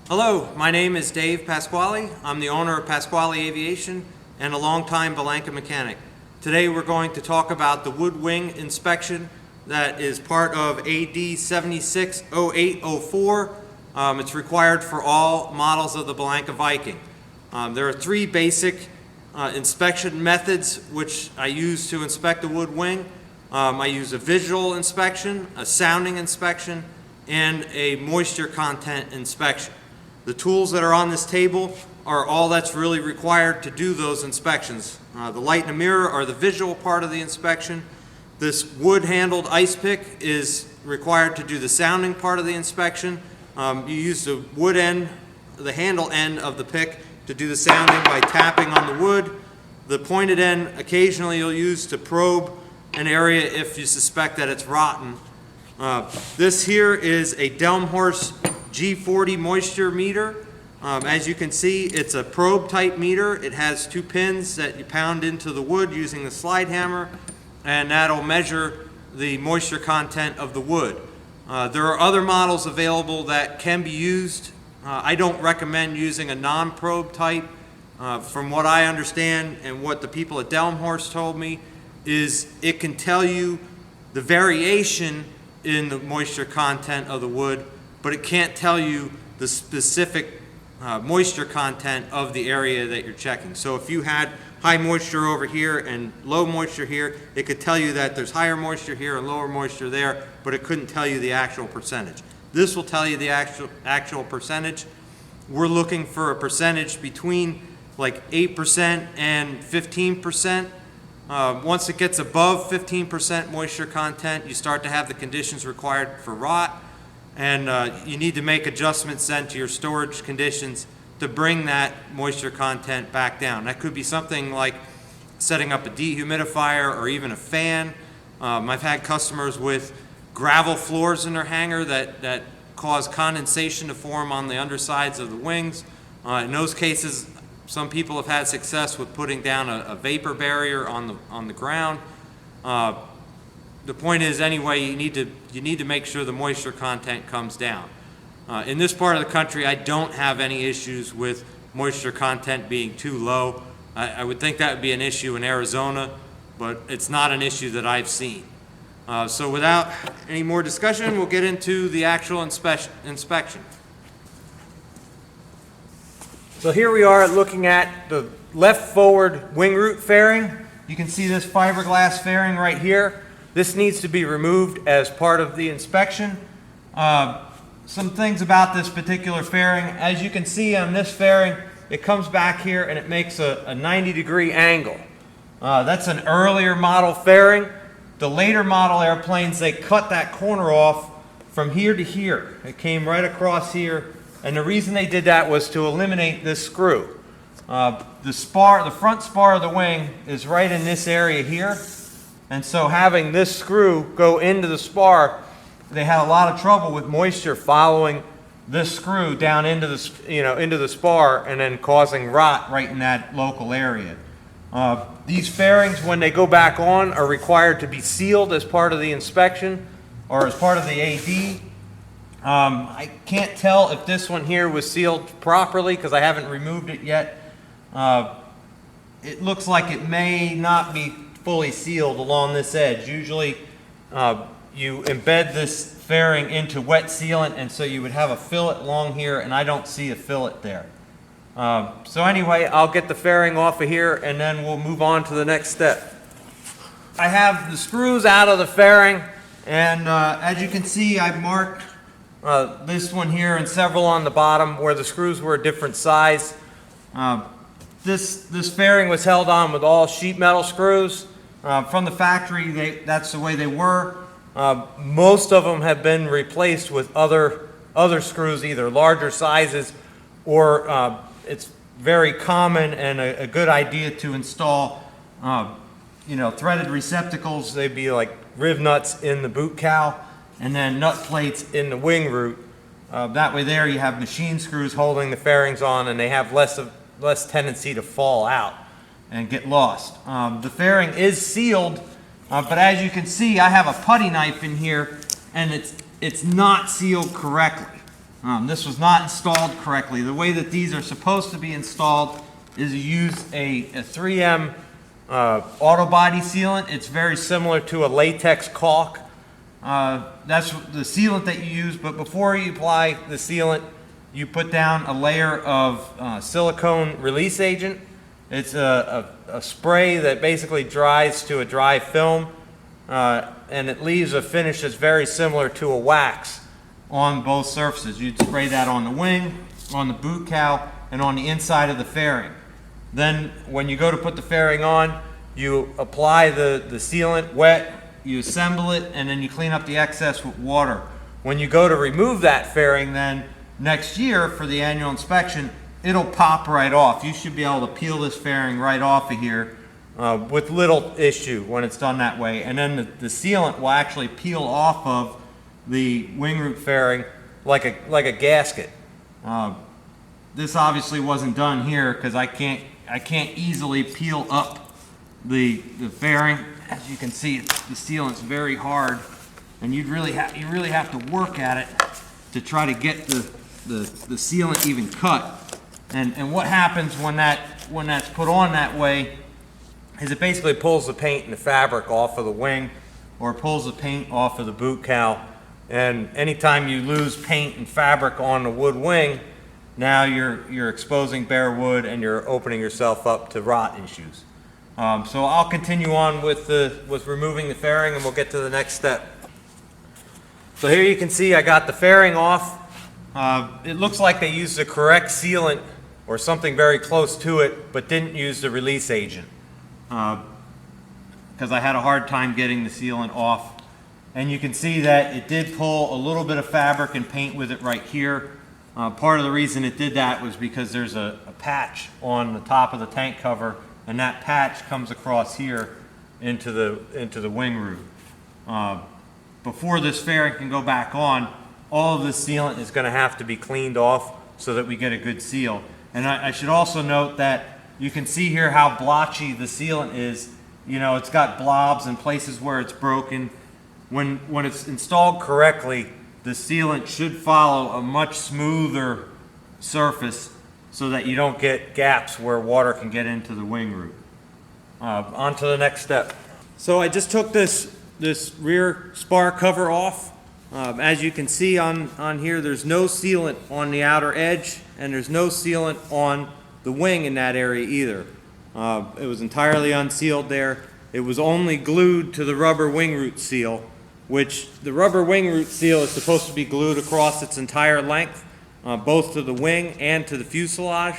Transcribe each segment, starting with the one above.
Hello, my name is Dave Pasquale. I'm the owner of Pasquale Aviation and a longtime Bellanca mechanic. Today we're going to talk about the wood wing inspection that is part of AD 760804. It's required for all models of the Bellanca Viking. There are three basic inspection methods which I use to inspect the wood wing. I use a visual inspection, a sounding inspection, and a moisture content inspection. The tools that are on this table are all that's really required to do those inspections. The light and the mirror are the visual part of the inspection. This wood-handled ice pick is required to do the sounding part of the inspection. You use the wood end, the handle end of the pick to do the sounding by tapping on the wood. The pointed end occasionally you'll use to probe an area if you suspect that it's rotten. This here is a Delmhorst G40 moisture meter. As you can see, it's a probe type meter. It has two pins that you pound into the wood using the slide hammer, and that'll measure the moisture content of the wood. There are other models available that can be used. I don't recommend using a non-probe type. From what I understand and what the people at Delmhorst told me is it can tell you the variation in the moisture content of the wood, but it can't tell you the specific moisture content of the area that you're checking. So if you had high moisture over here and low moisture here, it could tell you that there's higher moisture here and lower moisture there, but it couldn't tell you the actual percentage. This will tell you the actual percentage. We're looking for a percentage between like 8% and 15%. Once it gets above 15% moisture content, you start to have the conditions required for rot, and you need to make adjustments then to your storage conditions to bring that moisture content back down. That could be something like setting up a dehumidifier or even a fan. I've had customers with gravel floors in their hangar that cause condensation to form on the undersides of the wings. In those cases, some people have had success with putting down a vapor barrier on the ground. The point is, anyway, you need to make sure the moisture content comes down. In this part of the country, I don't have any issues with moisture content being too low. I would think that would be an issue in Arizona, but it's not an issue that I've seen. So without any more discussion, we'll get into the actual inspection. So here we are looking at the left forward wing root fairing. You can see this fiberglass fairing right here. This needs to be removed as part of the inspection. Some things about this particular fairing. As you can see on this fairing, it comes back here and it makes a 90-degree angle. That's an earlier model fairing. The later model airplanes, they cut that corner off from here to here. It came right across here, and the reason they did that was to eliminate this screw. The front spar of the wing is right in this area here, and so having this screw go into the spar, they had a lot of trouble with moisture following this screw down into the spar and then causing rot right in that local area. These fairings, when they go back on, are required to be sealed as part of the inspection or as part of the AD. I can't tell if this one here was sealed properly because I haven't removed it yet. It looks like it may not be fully sealed along this edge. Usually you embed this fairing into wet sealant, and so you would have a fillet along here, and I don't see a fillet there. So anyway, I'll get the fairing off of here and then we'll move on to the next step. I have the screws out of the fairing, and as you can see, I've marked this one here and several on the bottom where the screws were a different size. This fairing was held on with all sheet metal screws. From the factory, that's the way they were. Most of them have been replaced with other screws, either larger sizes or it's very common and a good idea to install threaded receptacles. They'd be like riv nuts in the boot cowl and then nut plates in the wing root. That way there you have machine screws holding the fairings on, and they have less tendency to fall out and get lost. The fairing is sealed, but as you can see, I have a putty knife in here and it's not sealed correctly. This was not installed correctly. The way that these are supposed to be installed is you use a 3M auto body sealant. It's very similar to a latex caulk. That's the sealant that you use, but before you apply the sealant, you put down a layer of silicone release agent. It's a spray that basically dries to a dry film, and it leaves a finish that's very similar to a wax on both surfaces. You'd spray that on the wing, on the boot cowl, and on the inside of the fairing. Then when you go to put the fairing on, you apply the sealant wet, you assemble it, and then you clean up the excess with water. When you go to remove that fairing then next year for the annual inspection, it'll pop right off. You should be able to peel this fairing right off of here with little issue when it's done that way. And then the sealant will actually peel off of the wing root fairing like a gasket. This obviously wasn't done here because I can't easily peel up the fairing. As you can see, the sealant's very hard, and you really have to work at it to try to get the sealant even cut. And what happens when that's put on that way is it basically pulls the paint and the fabric off of the wing, or pulls the paint off of the boot cowl. And anytime you lose paint and fabric on the wood wing, now you're exposing bare wood and you're opening yourself up to rot issues. So I'll continue on with removing the fairing, and we'll get to the next step. So here you can see I got the fairing off. It looks like they used the correct sealant or something very close to it, but didn't use the release agent because I had a hard time getting the sealant off. And you can see that it did pull a little bit of fabric and paint with it right here. Part of the reason it did that was because there's a patch on the top of the tank cover, and that patch comes across here into the wing root. Before this fairing can go back on, all of this sealant is going to have to be cleaned off so that we get a good seal. And I should also note that you can see here how blotchy the sealant is. You know, it's got blobs and places where it's broken. When it's installed correctly, the sealant should follow a much smoother surface so that you don't get gaps where water can get into the wing root. On to the next step. So I just took this rear spar cover off. As you can see on here, there's no sealant on the outer edge, and there's no sealant on the wing in that area either. It was entirely unsealed there. It was only glued to the rubber wing root seal, which the rubber wing root seal is supposed to be glued across its entire length, both to the wing and to the fuselage.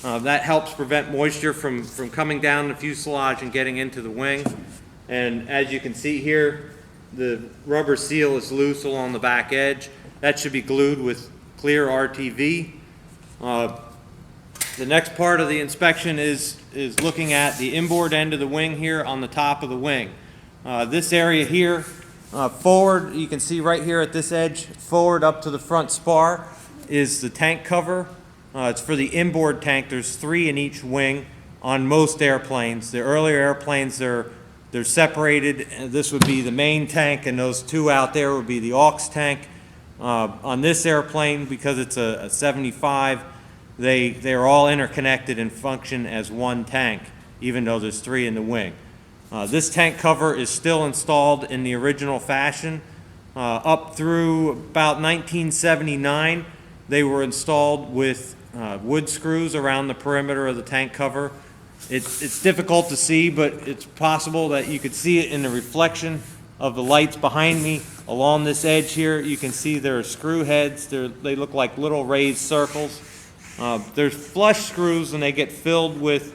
That helps prevent moisture from coming down the fuselage and getting into the wing. And as you can see here, the rubber seal is loose along the back edge. That should be glued with clear RTV. The next part of the inspection is looking at the inboard end of the wing here on the top of the wing. This area here, forward, you can see right here at this edge, forward up to the front spar is the tank cover. It's for the inboard tank. There's 3 in each wing on most airplanes. The earlier airplanes, they're separated. This would be the main tank, and those 2 out there would be the aux tank. On this airplane, because it's a 75, they're all interconnected and function as one tank, even though there's 3 in the wing. This tank cover is still installed in the original fashion. Up through about 1979, they were installed with wood screws around the perimeter of the tank cover. It's difficult to see, but it's possible that you could see it in the reflection of the lights behind me. Along this edge here, you can see there are screw heads. They look like little raised circles. There's flush screws, and they get filled with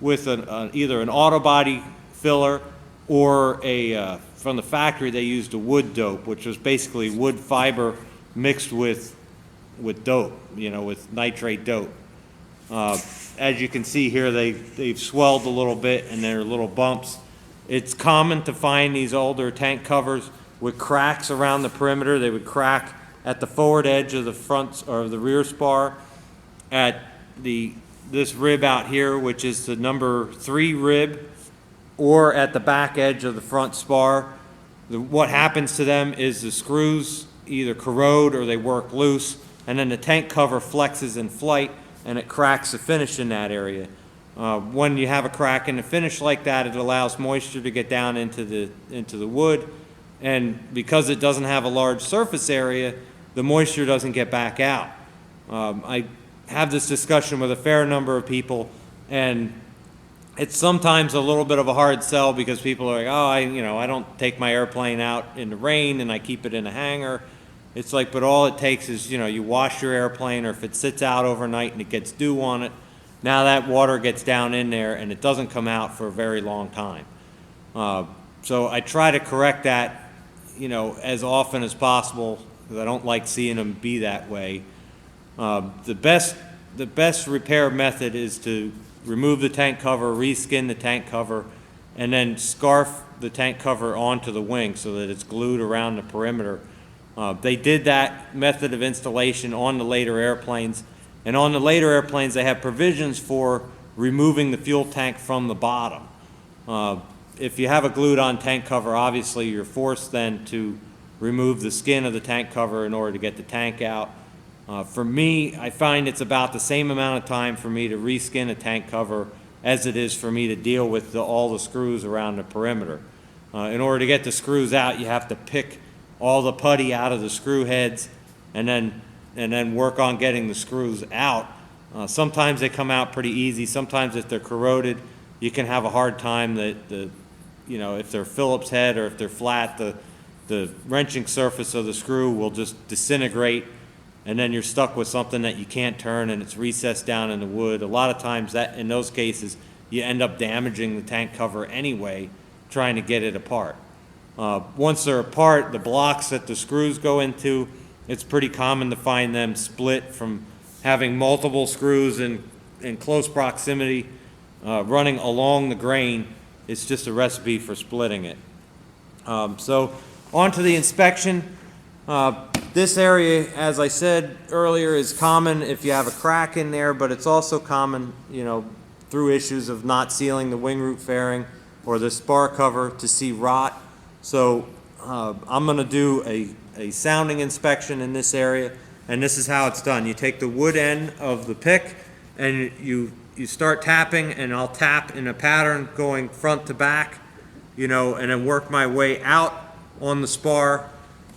either an auto body filler or from the factory they used a wood dope, which was basically wood fiber mixed with dope, with nitrate dope. As you can see here, they've swelled a little bit, and there are little bumps. It's common to find these older tank covers with cracks around the perimeter. They would crack at the forward edge of the front or the rear spar, at this rib out here, which is the number 3 rib, or at the back edge of the front spar. What happens to them is the screws either corrode or they work loose. and then the tank cover flexes in flight and it cracks the finish in that area. When you have a crack in the finish like that, it allows moisture to get down into the wood, and because it doesn't have a large surface area, the moisture doesn't get back out. I have this discussion with a fair number of people, and it's sometimes a little bit of a hard sell because people are like, oh, I don't take my airplane out in the rain and I keep it in a hangar. It's like, but all it takes is, you wash your airplane, or if it sits out overnight and it gets dew on it, now that water gets down in there and it doesn't come out for a very long time. So I try to correct that, as often as possible, because I don't like seeing them be that way. The best repair method is to remove the tank cover, reskin the tank cover, and then scarf the tank cover onto the wing so that it's glued around the perimeter. They did that method of installation on the later airplanes, and on the later airplanes they have provisions for removing the fuel tank from the bottom. If you have a glued on tank cover, obviously you're forced then to remove the skin of the tank cover in order to get the tank out. For me, I find it's about the same amount of time for me to reskin a tank cover as it is for me to deal with all the screws around the perimeter. In order to get the screws out, you have to pick all the putty out of the screw heads and then work on getting the screws out. Sometimes they come out pretty easy. Sometimes if they're corroded, you can have a hard time if they're Phillips head or if they're flat, the wrenching surface of the screw will just disintegrate, and then you're stuck with something that you can't turn and it's recessed down in the wood. A lot of times in those cases, you end up damaging the tank cover anyway, trying to get it apart. Once they're apart, the blocks that the screws go into, it's pretty common to find them split from having multiple screws in close proximity running along the grain. It's just a recipe for splitting it. So on to the inspection. This area, as I said earlier, is common if you have a crack in there, but it's also common, through issues of not sealing the wing root fairing or the spar cover to see rot. So I'm going to do a sounding inspection in this area, and this is how it's done. You take the wood end of the pick and you start tapping, and I'll tap in a pattern going front to back, and then work my way out on the spar.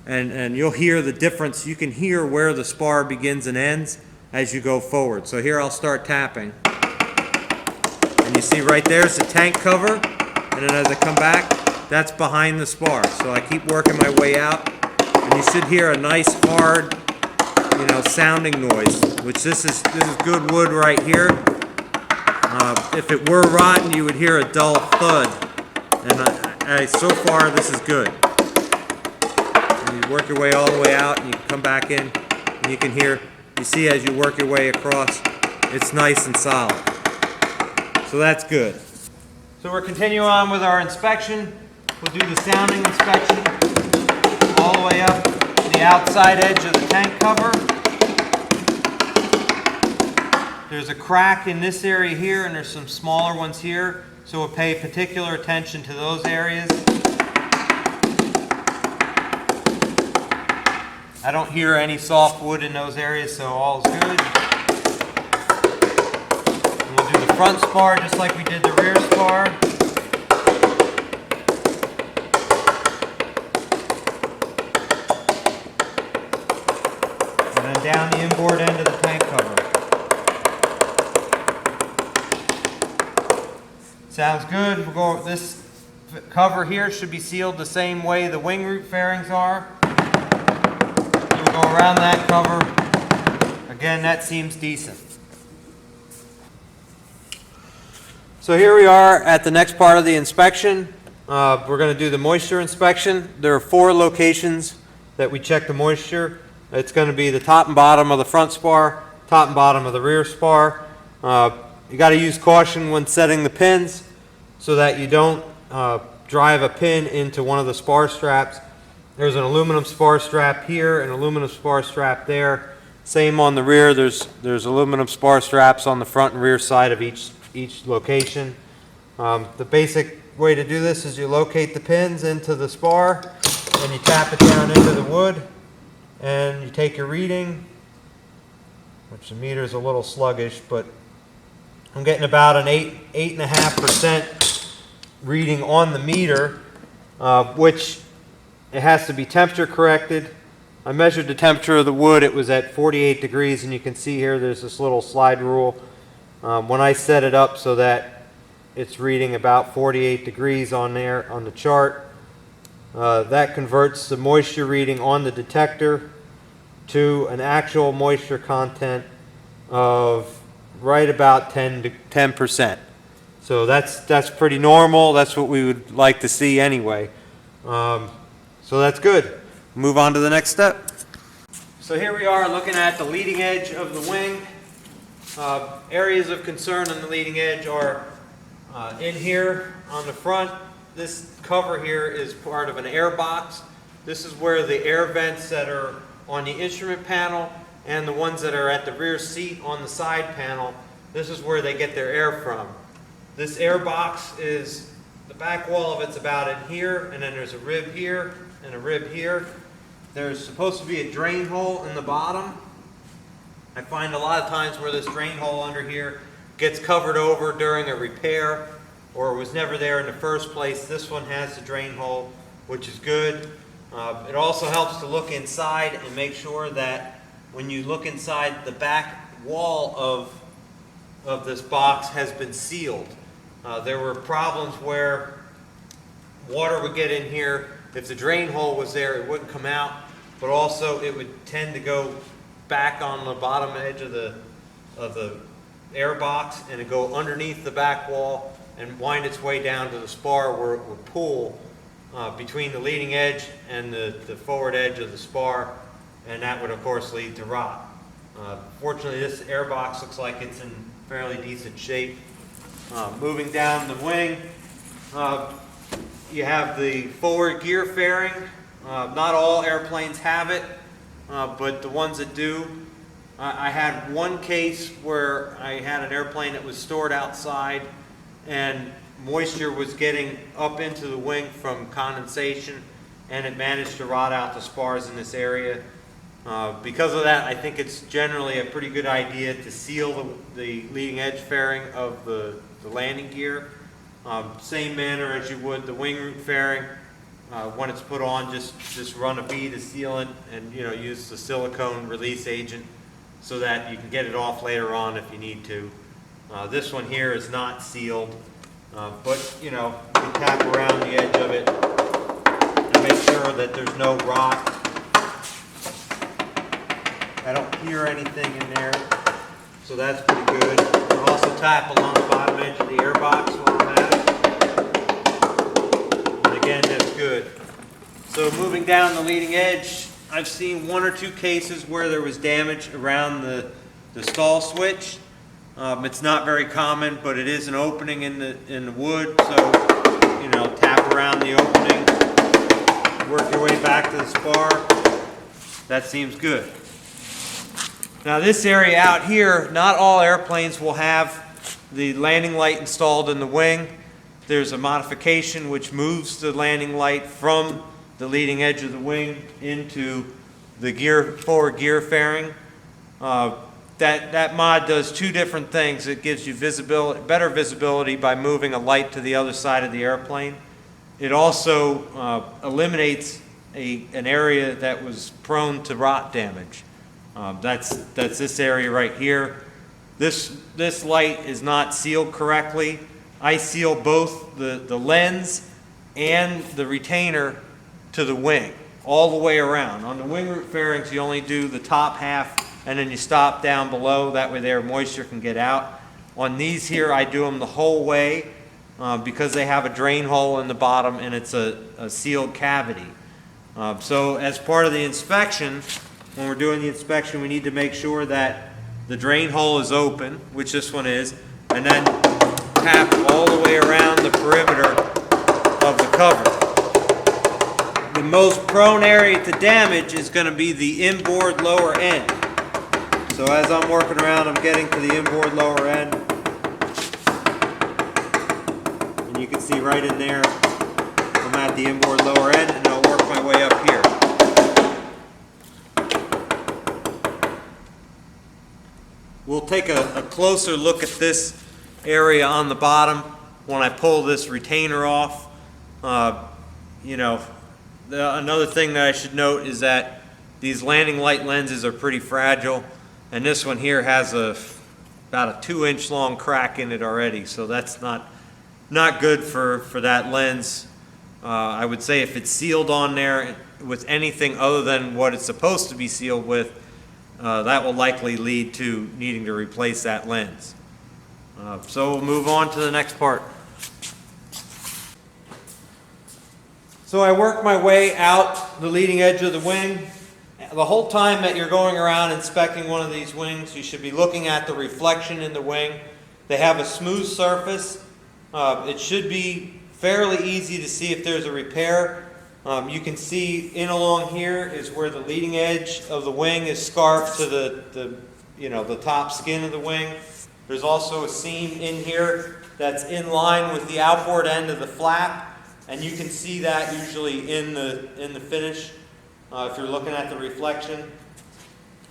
And you'll hear the difference. You can hear where the spar begins and ends as you go forward. So here I'll start tapping. And you see right there's the tank cover. And then as I come back, that's behind the spar. So I keep working my way out. And you should hear a nice hard, sounding noise, which this is good wood right here. If it were rotten, you would hear a dull thud. And so far, this is good. You work your way all the way out, and you come back in, and you see as you work your way across, it's nice and solid. So that's good. So we're continuing on with our inspection. We'll do the sounding inspection all the way up to the outside edge of the tank cover. There's a crack in this area here, and there's some smaller ones here, so we'll pay particular attention to those areas. I don't hear any soft wood in those areas, so all's good. And we'll do the front spar just like we did the rear spar. And then down the inboard end of the tank cover. Sounds good. We'll go. This cover here should be sealed the same way the wing root fairings are. Go around that cover. Again, that seems decent. So here we are at the next part of the inspection. We're going to do the moisture inspection. There are 4 locations that we check the moisture. It's going to be the top and bottom of the front spar, top and bottom of the rear spar. You got to use caution when setting the pins so that you don't drive a pin into one of the spar straps. There's an aluminum spar strap here, an aluminum spar strap there. Same on the rear. There's aluminum spar straps on the front and rear side of each location. The basic way to do this is you locate the pins into the spar and you tap it down into the wood, and you take your reading, which the meter is a little sluggish, but I'm getting about an 8.5% reading on the meter, which it has to be temperature corrected. I measured the temperature of the wood. It was at 48 degrees, and you can see here there's this little slide rule. When I set it up so that it's reading about 48 degrees on there on the chart, that converts the moisture reading on the detector to an actual moisture content of right about 10%. So that's pretty normal. That's what we would like to see anyway. So that's good. Move on to the next step. So here we are looking at the leading edge of the wing. Areas of concern on the leading edge are in here on the front. This cover here is part of an air box. This is where the air vents that are on the instrument panel and the ones that are at the rear seat on the side panel, this is where they get their air from. This air box is, the back wall of it's about in here, and then there's a rib here and a rib here. There's supposed to be a drain hole in the bottom. I find a lot of times where this drain hole under here gets covered over during a repair or was never there in the first place. This one has the drain hole, which is good. It also helps to look inside and make sure that when you look inside, the back wall of this box has been sealed. There were problems where water would get in here. If the drain hole was there, it wouldn't come out, but also it would tend to go back on the bottom edge of the air box, and it go underneath the back wall and wind its way down to the spar where it would pool between the leading edge and the forward edge of the spar, and that would of course lead to rot. Fortunately, this air box looks like it's in fairly decent shape. Moving down the wing, you have the forward gear fairing. Not all airplanes have it, but the ones that do. I had one case where I had an airplane that was stored outside and moisture was getting up into the wing from condensation, and it managed to rot out the spars in this area. Because of that, I think it's generally a pretty good idea to seal the leading edge fairing of the landing gear. Same manner as you would the wing root fairing. When it's put on, just run a bead of sealant and use the silicone release agent so that you can get it off later on if you need to. This one here is not sealed, but you can tap around the edge of it and make sure that there's no rot. I don't hear anything in there, so that's pretty good. You can also tap along the bottom edge of the air box while I'm at it. And again, that's good. So moving down the leading edge, I've seen one or two cases where there was damage around the stall switch. It's not very common, but it is an opening in the wood, so tap around the opening, work your way back to the spar. That seems good. Now this area out here, not all airplanes will have the landing light installed in the wing. There's a modification which moves the landing light from the leading edge of the wing into the forward gear fairing. That mod does two different things. It gives you better visibility by moving a light to the other side of the airplane. It also eliminates an area that was prone to rot damage. That's this area right here. This light is not sealed correctly. I seal both the lens and the retainer to the wing, all the way around. On the wing root fairings, you only do the top half and then you stop down below. That way their moisture can get out. On these here, I do them the whole way because they have a drain hole in the bottom and it's a sealed cavity. So as part of the inspection, when we're doing the inspection, we need to make sure that the drain hole is open, which this one is, and then tap all the way around the perimeter of the cover. The most prone area to damage is going to be the inboard lower end. So as I'm working around, I'm getting to the inboard lower end. And you can see right in there, I'm at the inboard lower end, and I'll work my way up here. We'll take a closer look at this area on the bottom when I pull this retainer off. You know, another thing that I should note is that these landing light lenses are pretty fragile, and this one here has about a 2-inch long crack in it already, so that's not good for that lens. I would say if it's sealed on there with anything other than what it's supposed to be sealed with, that will likely lead to needing to replace that lens. So we'll move on to the next part. So I work my way out the leading edge of the wing. The whole time that you're going around inspecting one of these wings, you should be looking at the reflection in the wing. They have a smooth surface. It should be fairly easy to see if there's a repair. You can see in along here is where the leading edge of the wing is scarfed to the top skin of the wing. There's also a seam in here that's in line with the outboard end of the flap, and you can see that usually in the finish if you're looking at the reflection.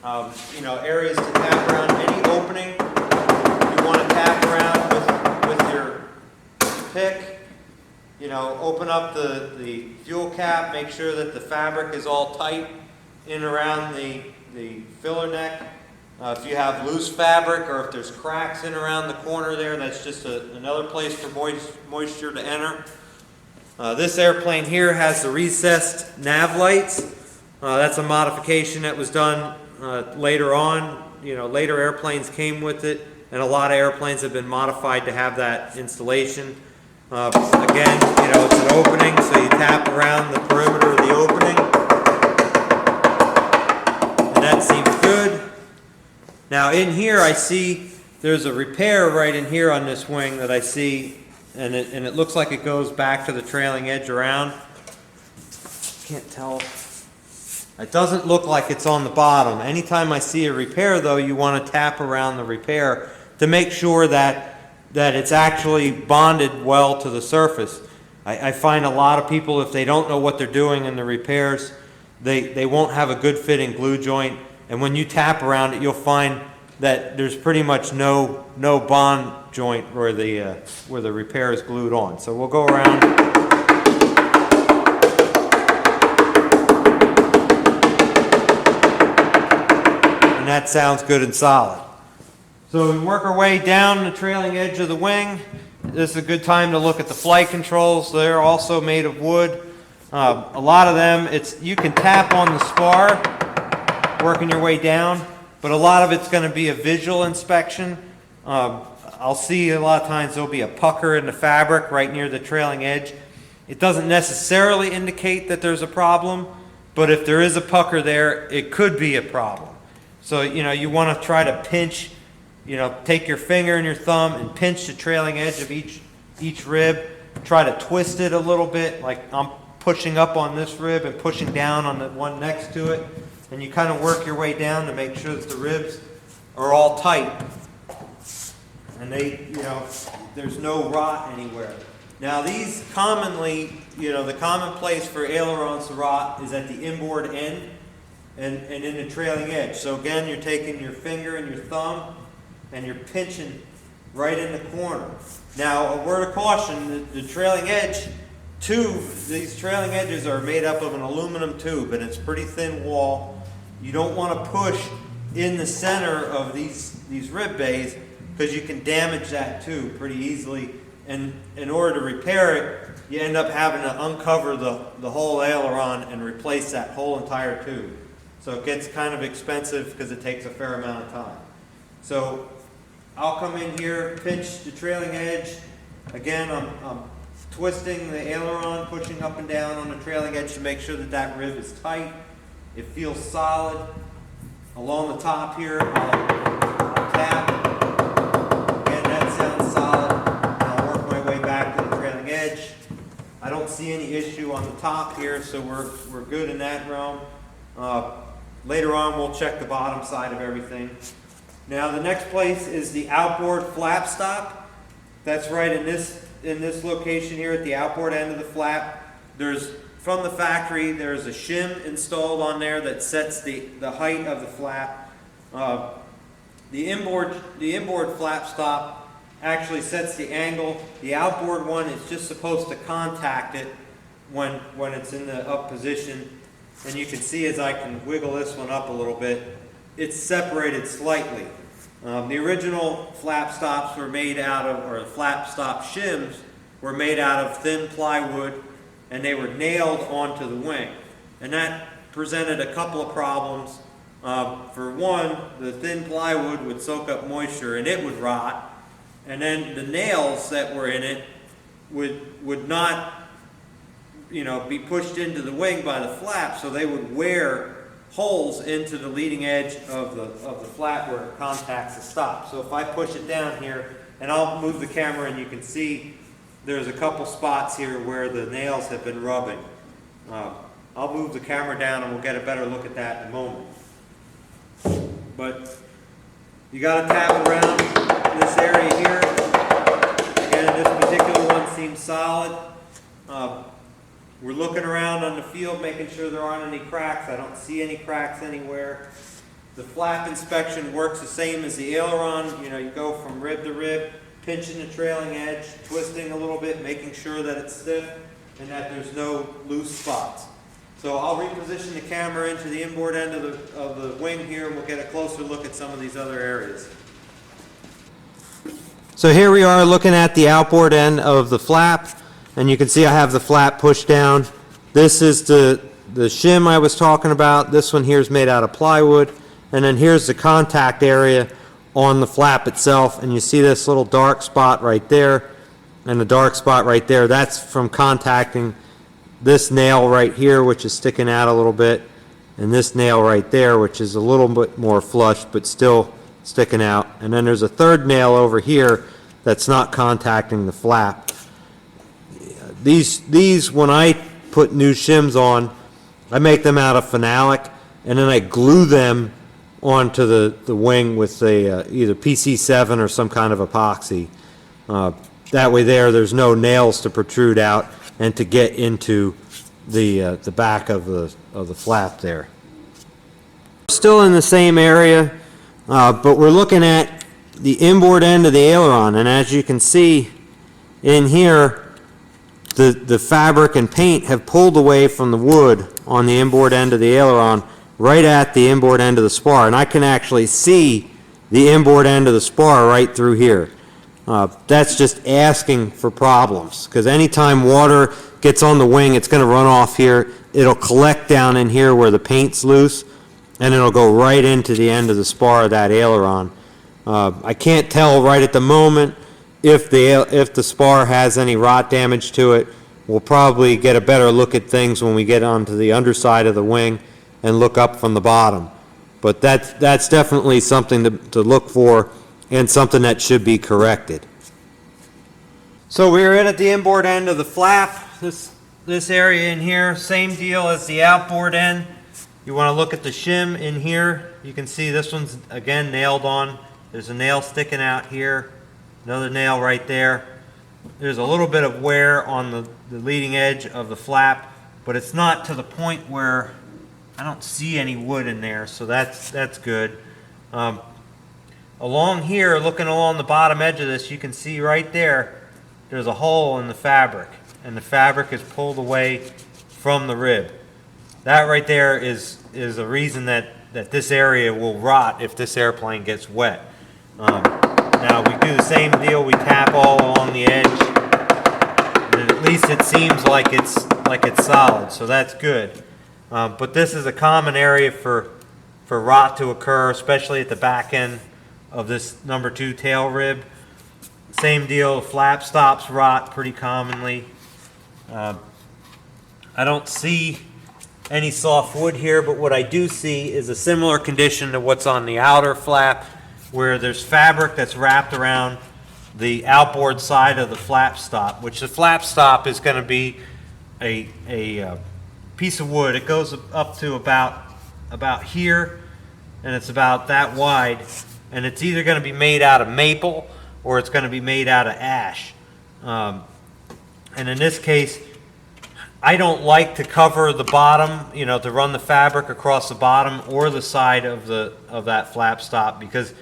Areas to tap around any opening. You want to tap around with your pick. Open up the fuel cap, make sure that the fabric is all tight in around the filler neck. If you have loose fabric or if there's cracks in around the corner there, that's just another place for moisture to enter. This airplane here has the recessed nav lights. That's a modification that was done later on. Later airplanes came with it, and a lot of airplanes have been modified to have that installation. Again, it's an opening, so you tap around the perimeter of the opening, and that seems good. Now in here I see there's a repair right in here on this wing that I see, and it looks like it goes back to the trailing edge around. Can't tell. It doesn't look like it's on the bottom. Anytime I see a repair though, you want to tap around the repair to make sure that it's actually bonded well to the surface. I find a lot of people, if they don't know what they're doing in the repairs, they won't have a good fitting glue joint, and when you tap around it, you'll find that there's pretty much no bond joint where the repair is glued on. So we'll go around. And that sounds good and solid. So we work our way down the trailing edge of the wing. This is a good time to look at the flight controls. They're also made of wood. A lot of them, you can tap on the spar, working your way down, but a lot of it's going to be a visual inspection. I'll see a lot of times there'll be a pucker in the fabric right near the trailing edge. It doesn't necessarily indicate that there's a problem, but if there is a pucker there, it could be a problem. So, you want to try to pinch. Take your finger and your thumb and pinch the trailing edge of each rib. Try to twist it a little bit, like I'm pushing up on this rib and pushing down on the one next to it. And you kind of work your way down to make sure that the ribs are all tight. And there's no rot anywhere. Now these commonly, the common place for ailerons to rot is at the inboard end and in the trailing edge. So again, you're taking your finger and your thumb and you're pinching right in the corner. Now, a word of caution, the trailing edge tube, these trailing edges are made up of an aluminum tube, and it's pretty thin wall. You don't want to push in the center of these rib bays because you can damage that tube pretty easily. And in order to repair it, you end up having to uncover the whole aileron and replace that whole entire tube. So it gets kind of expensive because it takes a fair amount of time. So I'll come in here, pinch the trailing edge. Again, I'm twisting the aileron, pushing up and down on the trailing edge to make sure that rib is tight. It feels solid. Along the top here, I'll tap. Again, that sounds solid. I'll work my way back to the trailing edge. I don't see any issue on the top here, so we're good in that realm. Later on, we'll check the bottom side of everything. Now the next place is the outboard flap stop. That's right in this location here at the outboard end of the flap. From the factory, there's a shim installed on there that sets the height of the flap. The inboard flap stop actually sets the angle. The outboard one is just supposed to contact it when it's in the up position. And you can see as I can wiggle this one up a little bit, it's separated slightly. The original flap stops were made out of, or flap stop shims were made out of thin plywood, and they were nailed onto the wing. And that presented a couple of problems. For one, the thin plywood would soak up moisture and it would rot. And then the nails that were in it would not, be pushed into the wing by the flap, so they would wear holes into the leading edge of the flap where it contacts the stop. So if I push it down here, and I'll move the camera and you can see there's a couple spots here where the nails have been rubbing. I'll move the camera down and we'll get a better look at that in a moment. But you got to tap around this area here. Again, this particular one seems solid. We're looking around on the field, making sure there aren't any cracks. I don't see any cracks anywhere. The flap inspection works the same as the aileron. You go from rib to rib, pinching the trailing edge, twisting a little bit, making sure that it's stiff and that there's no loose spots. So I'll reposition the camera into the inboard end of the wing here, and we'll get a closer look at some of these other areas. So here we are looking at the outboard end of the flap, and you can see I have the flap pushed down. This is the shim I was talking about. This one here is made out of plywood, and then here's the contact area on the flap itself, and you see this little dark spot right there and the dark spot right there. That's from contacting this nail right here, which is sticking out a little bit, and this nail right there, which is a little bit more flush but still sticking out. And then there's a third nail over here that's not contacting the flap. These when I put new shims on, I make them out of phenolic, and then I glue them onto the wing with either PC7 or some kind of epoxy. That way there's no nails to protrude out and to get into the back of the flap there. Still in the same area, but we're looking at the inboard end of the aileron, and as you can see in here, the fabric and paint have pulled away from the wood on the inboard end of the aileron right at the inboard end of the spar, and I can actually see the inboard end of the spar right through here. That's just asking for problems, because anytime water gets on the wing, it's going to run off here. It'll collect down in here where the paint's loose, and it'll go right into the end of the spar of that aileron. I can't tell right at the moment if the spar has any rot damage to it. We'll probably get a better look at things when we get onto the underside of the wing and look up from the bottom. But that's definitely something to look for, and something that should be corrected. So we're in at the inboard end of the flap. This area in here, same deal as the outboard end. You want to look at the shim in here. You can see this one's again nailed on. There's a nail sticking out here, another nail right there. There's a little bit of wear on the leading edge of the flap, but it's not to the point where I don't see any wood in there, so that's good. Along here, looking along the bottom edge of this, you can see right there, there's a hole in the fabric, and the fabric is pulled away from the rib. That right there is a reason that this area will rot if this airplane gets wet. Now we do the same deal. We tap all along the edge, and at least it seems like it's solid, so that's good. But this is a common area for rot to occur, especially at the back end of this number 2 tail rib. Same deal, flap stops rot pretty commonly. I don't see any soft wood here, but what I do see is a similar condition to what's on the outer flap, where there's fabric that's wrapped around the outboard side of the flap stop, which the flap stop is going to be a piece of wood. It goes up to about here, and it's about that wide, and it's either going to be made out of maple or it's going to be made out of ash. And in this case, I don't like to cover the bottom, to run the fabric across the bottom or the side of that flap stop, because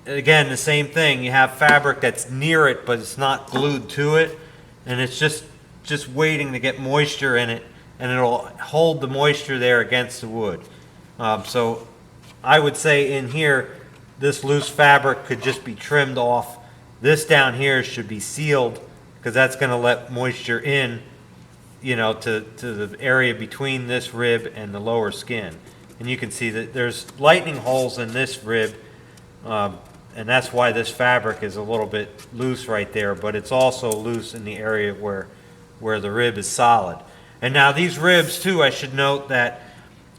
again, the same thing. You have fabric that's near it, but it's not glued to it, and it's just waiting to get moisture in it, and it'll hold the moisture there against the wood. So I would say in here, this loose fabric could just be trimmed off. This down here should be sealed, because that's going to let moisture in, you know, to the area between this rib and the lower skin. And you can see that there's lightning holes in this rib, and that's why this fabric is a little bit loose right there, but it's also loose in the area where the rib is solid. And now these ribs too, I should note that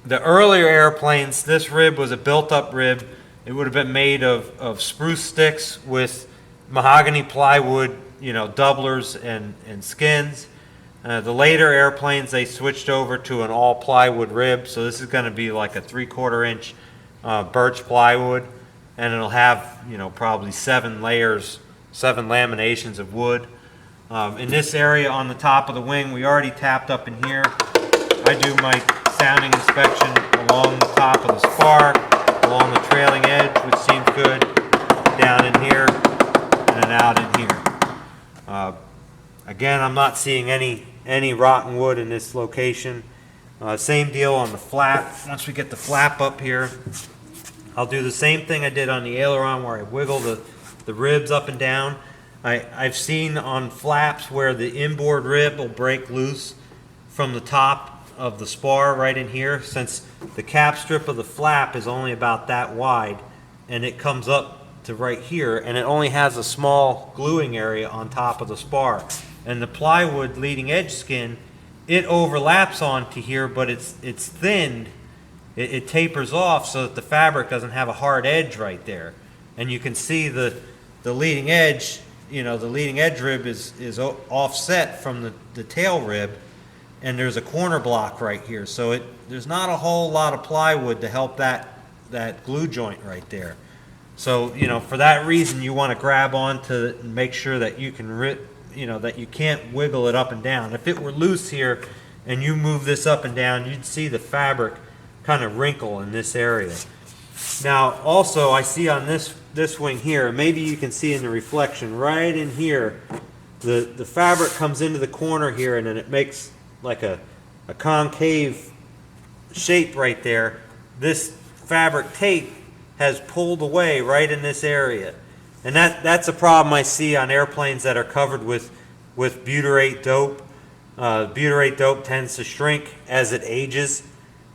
the earlier airplanes, this rib was a built-up rib. It would have been made of spruce sticks with mahogany plywood, you know, doublers and skins. The later airplanes, they switched over to an all plywood rib, so this is going to be like a 3/4 inch birch plywood, and it'll have, you know, probably 7 layers, 7 laminations of wood. In this area on the top of the wing, we already tapped up in here. I do my sounding inspection along the top of the spar, along the trailing edge, which seems good, down in here, and then out in here. Again, I'm not seeing any rotten wood in this location. Same deal on the flap. Once we get the flap up here, I'll do the same thing I did on the aileron, where I wiggle the ribs up and down. I've seen on flaps where the inboard rib will break loose from the top of the spar right in here, since the cap strip of the flap is only about that wide, and it comes up to right here, and it only has a small gluing area on top of the spar. And the plywood leading edge skin, it overlaps onto here, but it's thinned. It tapers off so that the fabric doesn't have a hard edge right there. And you can see the leading edge, you know, the leading edge rib is offset from the tail rib, and there's a corner block right here. So there's not a whole lot of plywood to help that glue joint right there. So, you know, for that reason, you want to grab onto it and make sure that you can that you can't wiggle it up and down. If it were loose here and you move this up and down, you'd see the fabric kind of wrinkle in this area. Now, also, I see on this wing here, maybe you can see in the reflection right in here, the fabric comes into the corner here, and then it makes like a concave shape right there. This fabric tape has pulled away right in this area. And that's a problem I see on airplanes that are covered with butyrate dope. Butyrate dope tends to shrink as it ages,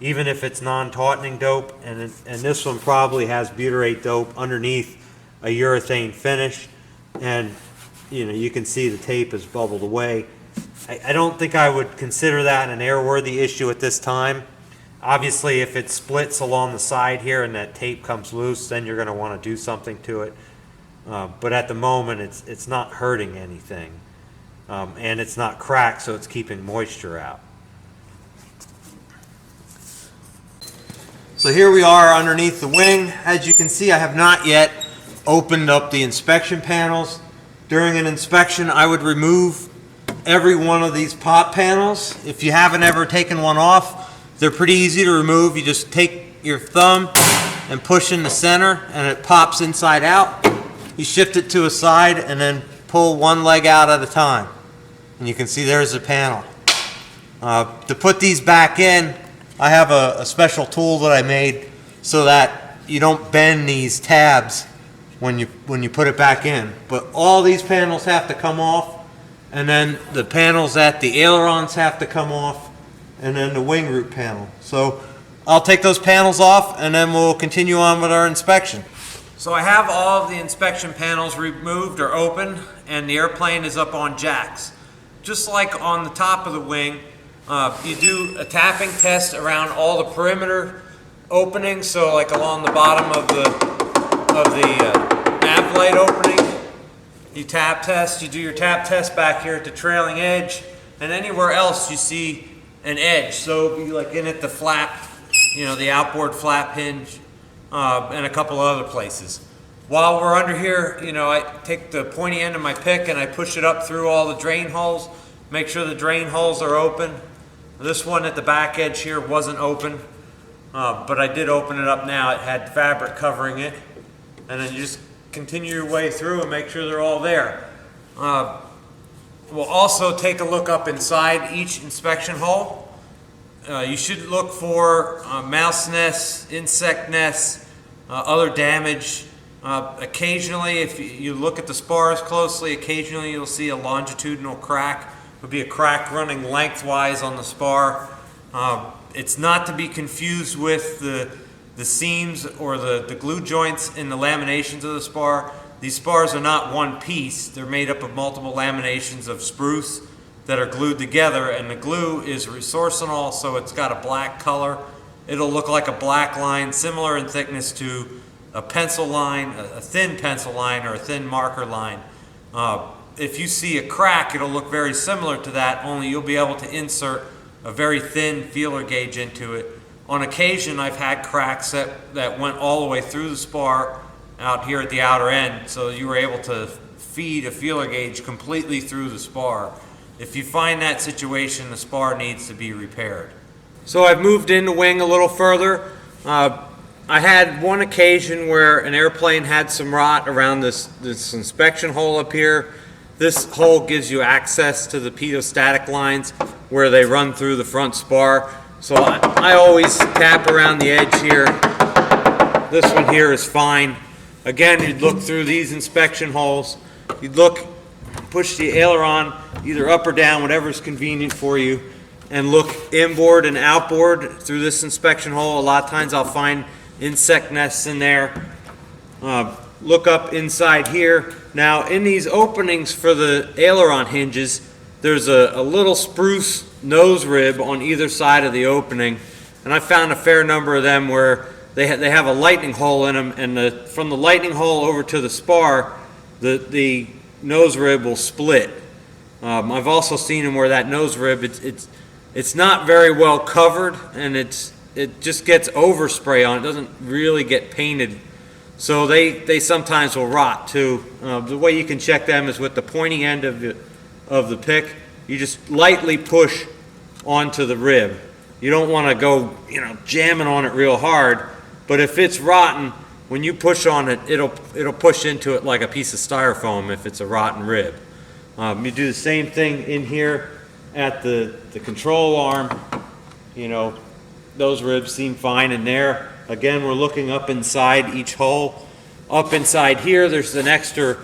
even if it's non-tautening dope. And this one probably has butyrate dope underneath a urethane finish. And you know, you can see the tape has bubbled away. I don't think I would consider that an airworthy issue at this time. Obviously, if it splits along the side here and that tape comes loose, then you're going to want to do something to it. But at the moment, it's not hurting anything, and it's not cracked, so it's keeping moisture out. So here we are underneath the wing. As you can see, I have not yet opened up the inspection panels. During an inspection, I would remove every one of these pop panels. If you haven't ever taken one off, they're pretty easy to remove. You just take your thumb and push in the center, and it pops inside out. You shift it to a side and then pull one leg out at a time. And you can see there's the panel. To put these back in, I have a special tool that I made so that you don't bend these tabs when you put it back in. But all these panels have to come off, and then the panels at the ailerons have to come off, and then the wing root panel. So I'll take those panels off, and then we'll continue on with our inspection. So I have all of the inspection panels removed or open, and the airplane is up on jacks. Just like on the top of the wing, you do a tapping test around all the perimeter openings. So like along the bottom of the nav light opening, you tap test. You do your tap test back here at the trailing edge, and anywhere else you see an edge. So be like in at the flap, you know, the outboard flap hinge, and a couple other places. While we're under here, you know, I take the pointy end of my pick and I push it up through all the drain holes, make sure the drain holes are open. This one at the back edge here wasn't open, but I did open it up now. It had fabric covering it. And then you just continue your way through and make sure they're all there. We'll also take a look up inside each inspection hole. You should look for mouse nests, insect nests, other damage. Occasionally, if you look at the spars closely, occasionally you'll see a longitudinal crack. It would be a crack running lengthwise on the spar. It's not to be confused with the seams or the glue joints in the laminations of the spar. These spars are not one piece. They're made up of multiple laminations of spruce that are glued together, and the glue is resorcinol, so it's got a black color. It'll look like a black line, similar in thickness to a pencil line, a thin pencil line or a thin marker line. If you see a crack, it'll look very similar to that, only you'll be able to insert a very thin feeler gauge into it. On occasion, I've had cracks that went all the way through the spar out here at the outer end, so you were able to feed a feeler gauge completely through the spar. If you find that situation, the spar needs to be repaired. So I've moved in the wing a little further. I had one occasion where an airplane had some rot around this inspection hole up here. This hole gives you access to the pedostatic lines where they run through the front spar. So I always tap around the edge here. This one here is fine. Again, you'd look through these inspection holes. You'd push the aileron either up or down, whatever's convenient for you, and look inboard and outboard through this inspection hole. A lot of times I'll find insect nests in there. Look up inside here. Now in these openings for the aileron hinges, there's a little spruce nose rib on either side of the opening, and I found a fair number of them where they have a lightning hole in them, and from the lightning hole over to the spar, the nose rib will split. I've also seen them where that nose rib, it's not very well covered, and it just gets overspray on it. Doesn't really get painted, so they sometimes will rot too. The way you can check them is with the pointy end of the pick. You just lightly push onto the rib. You don't want to go jamming on it real hard, but if it's rotten, when you push on it, it'll push into it like a piece of styrofoam if it's a rotten rib. You do the same thing in here at the control arm. Those ribs seem fine in there. Again, we're looking up inside each hole. Up inside here, there's an extra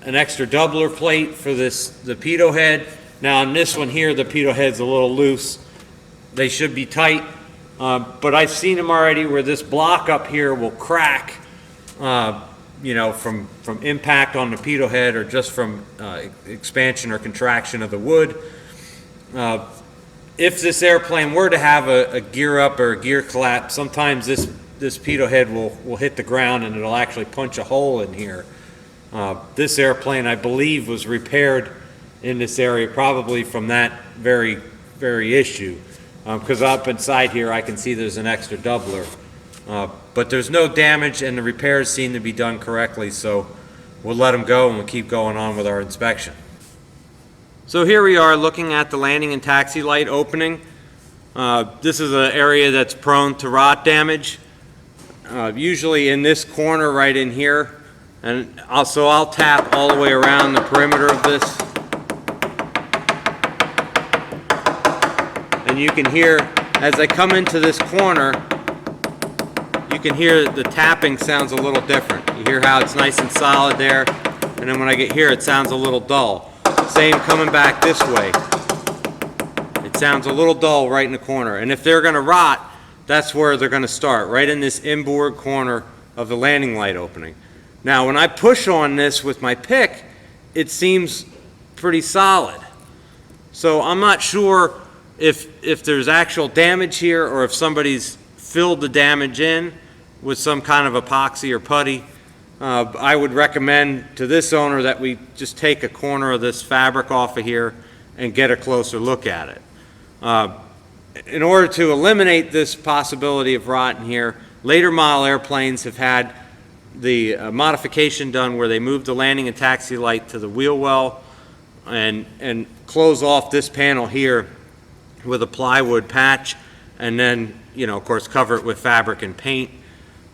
doubler plate for the pitot head. Now on this one here, the pitot head's a little loose. They should be tight, but I've seen them already where this block up here will crack, from impact on the pitot head or just from expansion or contraction of the wood. If this airplane were to have a gear up or a gear collapse, sometimes this pitot head will hit the ground and it'll actually punch a hole in here. This airplane, I believe, was repaired in this area probably from that very, very issue. Because up inside here I can see there's an extra doubler. But there's no damage and the repairs seem to be done correctly, so we'll let them go and we'll keep going on with our inspection. So here we are looking at the landing and taxi light opening. This is an area that's prone to rot damage, usually in this corner right in here. And also I'll tap all the way around the perimeter of this. And you can hear, as I come into this corner, you can hear the tapping sounds a little different. You hear how it's nice and solid there, and then when I get here it sounds a little dull. Same coming back this way. It sounds a little dull right in the corner. And if they're going to rot, that's where they're going to start, right in this inboard corner of the landing light opening. Now when I push on this with my pick, it seems pretty solid. So I'm not sure if there's actual damage here or if somebody's filled the damage in with some kind of epoxy or putty. I would recommend to this owner that we just take a corner of this fabric off of here and get a closer look at it. In order to eliminate this possibility of rot in here, later model airplanes have had the modification done where they move the landing and taxi light to the wheel well and close off this panel here with a plywood patch, and then, of course, cover it with fabric and paint.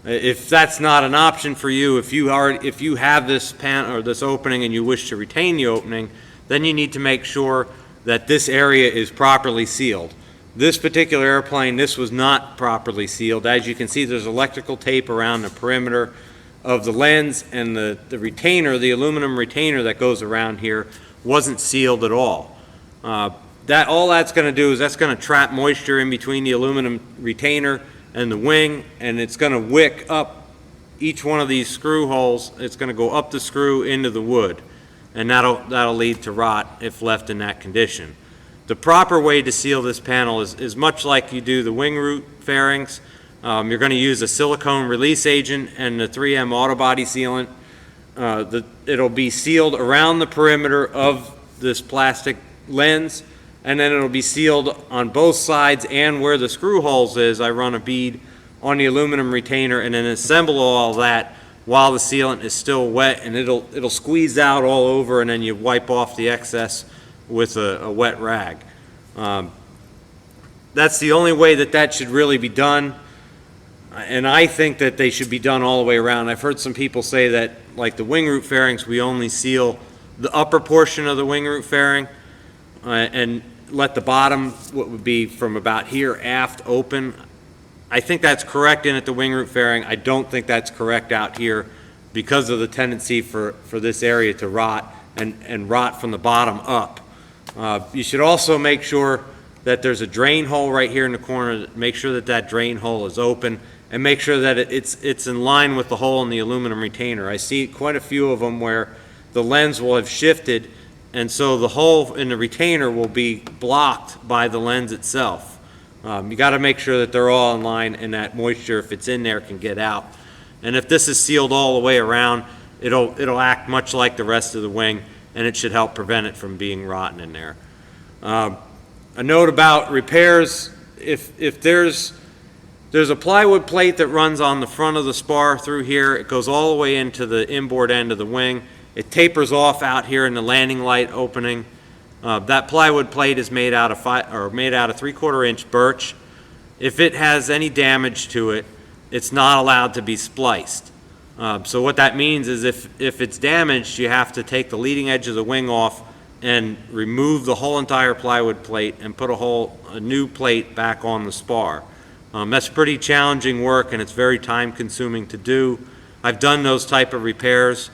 If that's not an option for you, if you have this or this opening and you wish to retain the opening, then you need to make sure that this area is properly sealed. This particular airplane, this was not properly sealed. As you can see, there's electrical tape around the perimeter of the lens, and the retainer, the aluminum retainer that goes around here, wasn't sealed at all. All that's going to do is that's going to trap moisture in between the aluminum retainer and the wing, and it's going to wick up each one of these screw holes. It's going to go up the screw into the wood, and that'll lead to rot if left in that condition. The proper way to seal this panel is much like you do the wing root fairings. You're going to use a silicone release agent and the 3M auto body sealant. It'll be sealed around the perimeter of this plastic lens, and then it'll be sealed on both sides, and where the screw holes is, I run a bead on the aluminum retainer and then assemble all that while the sealant is still wet, and it'll squeeze out all over, and then you wipe off the excess with a wet rag. That's the only way that should really be done, and I think that they should be done all the way around. I've heard some people say that, like the wing root fairings, we only seal the upper portion of the wing root fairing and let the bottom, what would be from about here aft, open. I think that's correct in at the wing root fairing. I don't think that's correct out here because of the tendency for this area to rot and rot from the bottom up. You should also make sure that there's a drain hole right here in the corner. Make sure that drain hole is open, and make sure that it's in line with the hole in the aluminum retainer. I see quite a few of them where the lens will have shifted, and so the hole in the retainer will be blocked by the lens itself. You got to make sure that they're all in line, and that moisture, if it's in there, can get out. And if this is sealed all the way around, it'll act much like the rest of the wing, and it should help prevent it from being rotten in there. A note about repairs: if there's a plywood plate that runs on the front of the spar through here, it goes all the way into the inboard end of the wing. It tapers off out here in the landing light opening. That plywood plate is made out of 3/4 inch birch. If it has any damage to it, it's not allowed to be spliced. So what that means is if it's damaged, you have to take the leading edge of the wing off and remove the whole entire plywood plate and put a new plate back on the spar. That's pretty challenging work, and it's very time consuming to do. I've done those type of repairs.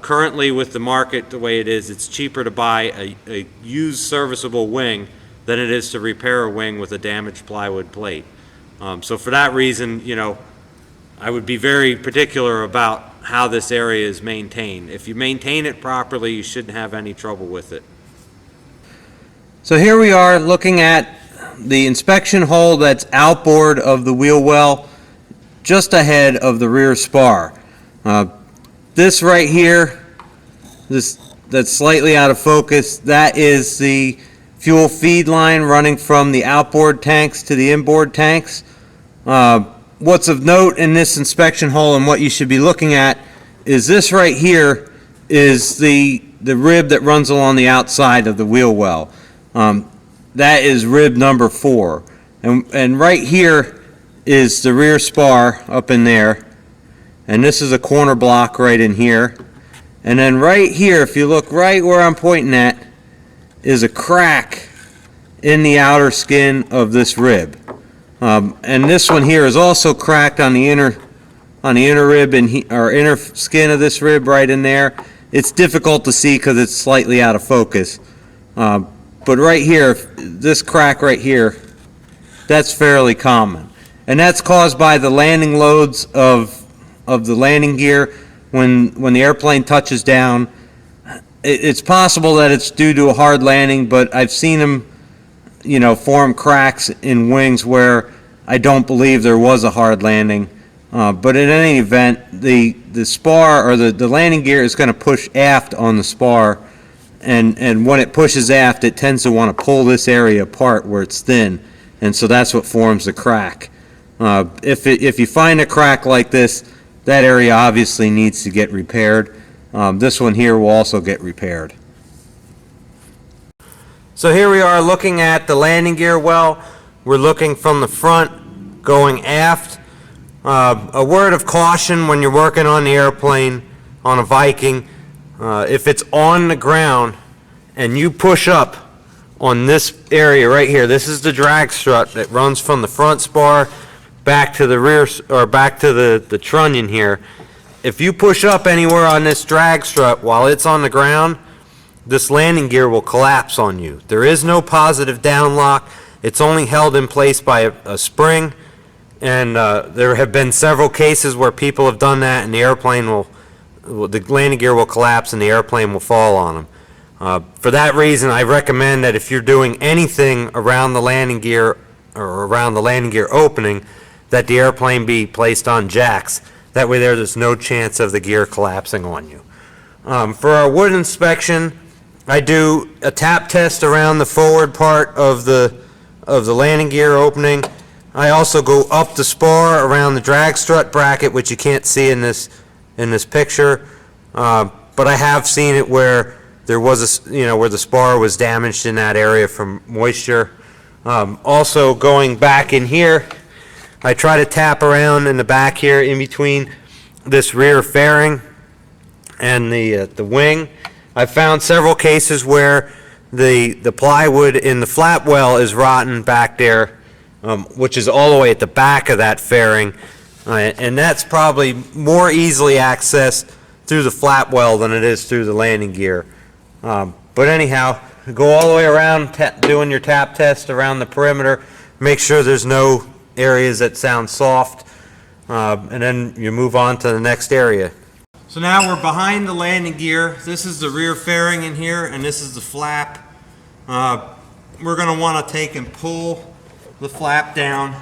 Currently, with the market the way it is, it's cheaper to buy a used serviceable wing than it is to repair a wing with a damaged plywood plate. So for that reason, I would be very particular about how this area is maintained. If you maintain it properly, you shouldn't have any trouble with it. So here we are looking at the inspection hole that's outboard of the wheel well, just ahead of the rear spar. This right here, that's slightly out of focus, that is the fuel feed line running from the outboard tanks to the inboard tanks. What's of note in this inspection hole and what you should be looking at is this right here is the rib that runs along the outside of the wheel well. That is rib number 4. And right here is the rear spar up in there. And this is a corner block right in here. And then right here, if you look right where I'm pointing at, is a crack in the outer skin of this rib. And this one here is also cracked on the inner rib or inner skin of this rib right in there. It's difficult to see because it's slightly out of focus. But right here, this crack right here, that's fairly common. And that's caused by the landing loads of the landing gear when the airplane touches down. It's possible that it's due to a hard landing, but I've seen them, form cracks in wings where I don't believe there was a hard landing. But in any event, the spar or the landing gear is going to push aft on the spar, and when it pushes aft, it tends to want to pull this area apart where it's thin, and so that's what forms the crack. If you find a crack like this, that area obviously needs to get repaired. This one here will also get repaired. So here we are looking at the landing gear well. We're looking from the front going aft. A word of caution when you're working on the airplane, on a Viking, if it's on the ground and you push up on this area right here, this is the drag strut that runs from the front spar back to the rear, or back to the trunnion here. If you push up anywhere on this drag strut while it's on the ground, this landing gear will collapse on you. There is no positive down lock. It's only held in place by a spring, and there have been several cases where people have done that and the airplane the landing gear will collapse and the airplane will fall on them. For that reason, I recommend that if you're doing anything around the landing gear or around the landing gear opening, that the airplane be placed on jacks. That way there's no chance of the gear collapsing on you. For our wood inspection, I do a tap test around the forward part of the landing gear opening. I also go up the spar around the drag strut bracket, which you can't see in this picture, but I have seen it where there was where the spar was damaged in that area from moisture. Also going back in here, I try to tap around in the back here in between this rear fairing and the wing. I've found several cases where the plywood in the flap well is rotten back there, which is all the way at the back of that fairing, and that's probably more easily accessed through the flap well than it is through the landing gear. But anyhow, go all the way around doing your tap test around the perimeter, make sure there's no areas that sound soft, and then you move on to the next area. So now we're behind the landing gear. This is the rear fairing in here, and this is the flap. We're going to want to take and pull the flap down,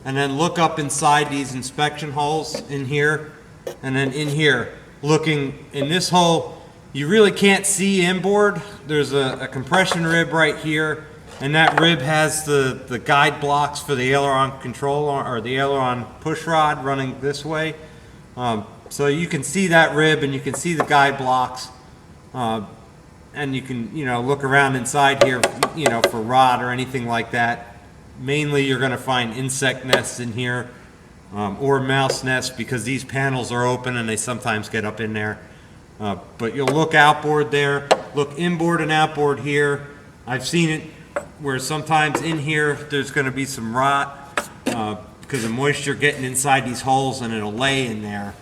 and then look up inside these inspection holes in here, and then in here, looking in this hole, you really can't see inboard. There's a compression rib right here, and that rib has the guide blocks for the aileron control, or the aileron push rod running this way. So you can see that rib and you can see the guide blocks, and you can look around inside here for rot or anything like that. Mainly you're going to find insect nests in here, or mouse nests, because these panels are open and they sometimes get up in there. But you'll look outboard there, look inboard and outboard here. I've seen it where sometimes in here there's going to be some rot because of moisture getting inside these holes, and it'll lay in there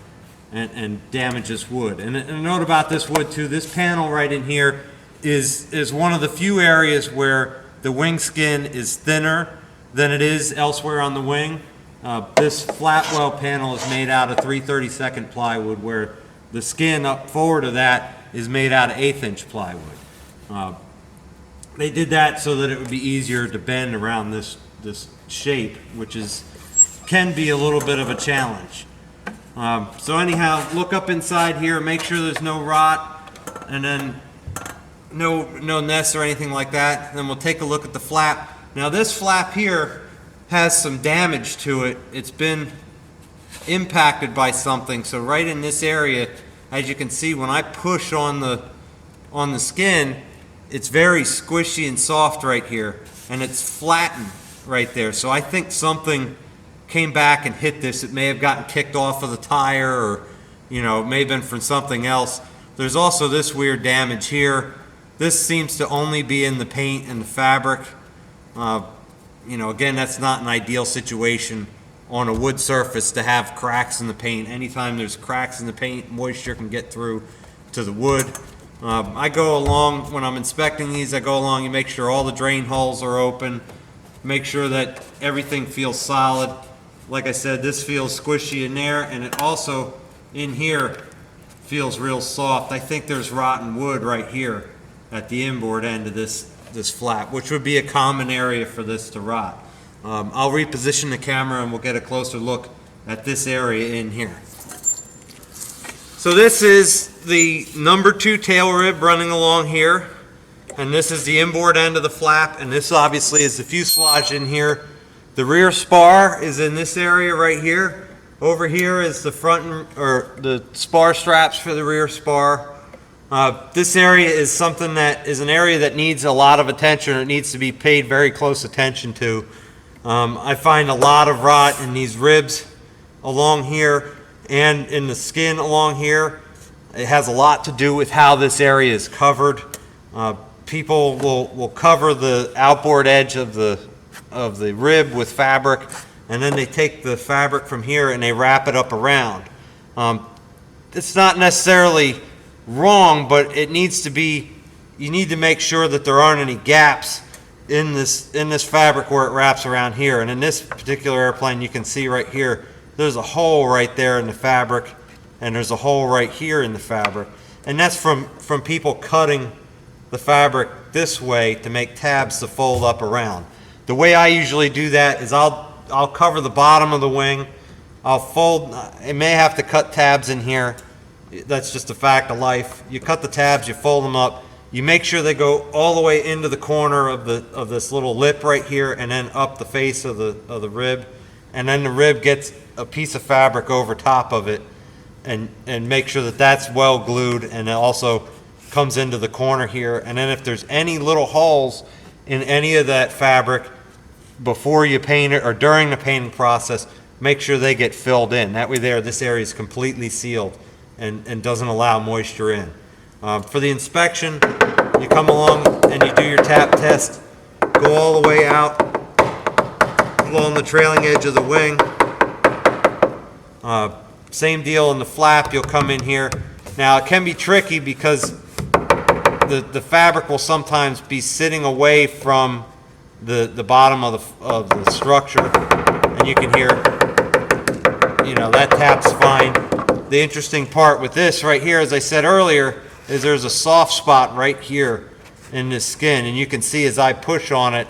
and damage this wood. And a note about this wood too, this panel right in here is one of the few areas where the wing skin is thinner than it is elsewhere on the wing. This flat well panel is made out of 3/32 plywood, where the skin up forward of that is made out of 1/8" plywood. They did that so that it would be easier to bend around this shape, which can be a little bit of a challenge. So anyhow, look up inside here, make sure there's no rot, and then no nests or anything like that. Then we'll take a look at the flap. Now this flap here has some damage to it. It's been impacted by something. So right in this area, as you can see, when I push on the skin, it's very squishy and soft right here, and it's flattened right there. So I think something came back and hit this. It may have gotten kicked off of the tire, or it may have been from something else. There's also this weird damage here. This seems to only be in the paint and the fabric. Again, that's not an ideal situation on a wood surface to have cracks in the paint. Anytime there's cracks in the paint, moisture can get through to the wood. I go along, when I'm inspecting these, I go along and make sure all the drain holes are open, make sure that everything feels solid. Like I said, this feels squishy in there, and it also in here feels real soft. I think there's rotten wood right here at the inboard end of this flap, which would be a common area for this to rot. I'll reposition the camera and we'll get a closer look at this area in here. So this is the number 2 tail rib running along here, and this is the inboard end of the flap, and this obviously is the fuselage in here. The rear spar is in this area right here. Over here is the front, or the spar straps for the rear spar. This area is something that is an area that needs a lot of attention. It needs to be paid very close attention to. I find a lot of rot in these ribs along here and in the skin along here. It has a lot to do with how this area is covered. People will cover the outboard edge of the rib with fabric, and then they take the fabric from here and they wrap it up around. It's not necessarily wrong, but it needs to be, you need to make sure that there aren't any gaps in this fabric where it wraps around here. And in this particular airplane, you can see right here, there's a hole right there in the fabric, and there's a hole right here in the fabric. And that's from people cutting the fabric this way to make tabs to fold up around. The way I usually do that is I'll cover the bottom of the wing. I'll fold, I may have to cut tabs in here. That's just a fact of life. You cut the tabs, you fold them up. You make sure they go all the way into the corner of this little lip right here, and then up the face of the rib. And then the rib gets a piece of fabric over top of it, and make sure that that's well glued, and it also comes into the corner here. And then if there's any little holes in any of that fabric before you paint it or during the painting process, make sure they get filled in. That way this area is completely sealed and doesn't allow moisture in. For the inspection, you come along and you do your tap test, go all the way out along the trailing edge of the wing. Same deal in the flap, you'll come in here. Now it can be tricky because the fabric will sometimes be sitting away from the bottom of the structure, and you can hear, that tap's fine. The interesting part with this right here, as I said earlier, is there's a soft spot right here in this skin, and you can see as I push on it,